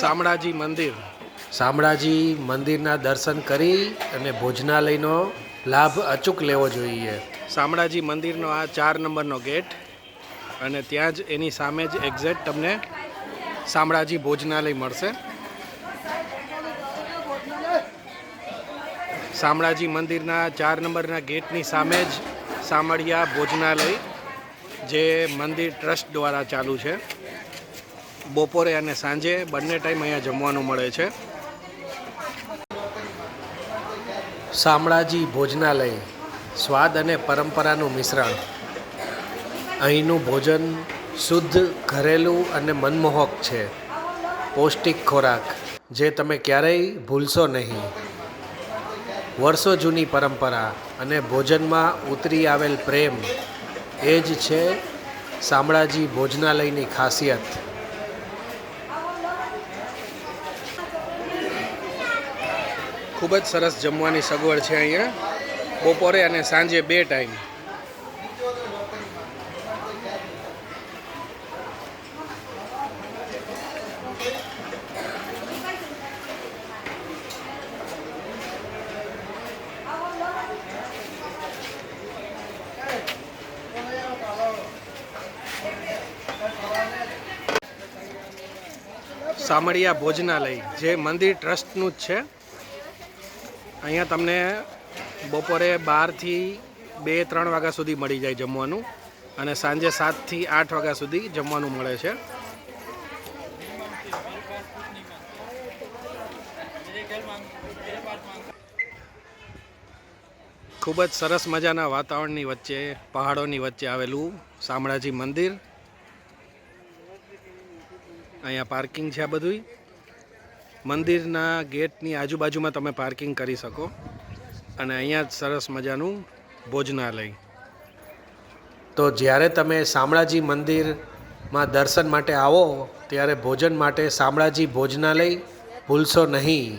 શામળાજી મંદિર. શામળાજી મંદિરના દર્શન કરી અને ભોજનાલયનો લાભ અચૂક લેવો જોઈએ. શામળાજી મંદિરનો આ 4 નંબરનો ગેટ અને ત્યાં જ એની સામે જ એક્ઝેક્ટ તમને શામળાજી ભોજનાલય મળશે. શામળાજી મંદિરના 4 નંબરના ગેટની સામે જ શામળિયા ભોજનાલય જે મંદિર ટ્રસ્ટ દ્વારા ચાલુ છે. બપોરે અને સાંજે બંને ટાઈમ અહીંયા જમવાનું મળે છે. શામળાજી ભોજનાલય સ્વાદ અને પરંપરાનું મિશ્રણ. અહીંનું ભોજન શુદ્ધ, ઘરેલું અને મનમોહક છે. પૌષ્ટિક ખોરાક જે તમે ક્યારેય ભૂલશો નહીં. વર્ષો જૂની પરંપરા અને ભોજનમાં ઉતરી આવેલ પ્રેમ એ જ છે શામળાજી ભોજનાલયની ખાસિયત. ખૂબ જ સરસ જમવાની સગવડ છે અહીંયા બપોરે અને સાંજે 2 ટાઈમ. શામળિયા ભોજનાલય જે મંદિર ટ્રસ્ટનું જ છે. અહીંયા તમને બપોરે 12 થી 2-3 વાગ્યા સુધી મળી જાય જમવાનું અને સાંજે 7 થી 8 વાગ્યા સુધી જમવાનું મળે છે. ખૂબ જ સરસ મજાના વાતાવરણની વચ્ચે, પહાડોની વચ્ચે આવેલું શામળાજી મંદિર. અહીંયા પાર્કિંગ છે. આ બધું મંદિરના ગેટની આજુબાજુમાં તમે પાર્કિંગ કરી શકો અને અહીંયા જ સરસ મજાનું ભોજનાલય. તો જ્યારે તમે શામળાજી મંદિરમાં દર્શન માટે આવો ત્યારે ભોજન માટે શામળાજી ભોજનાલય ભૂલશો નહીં.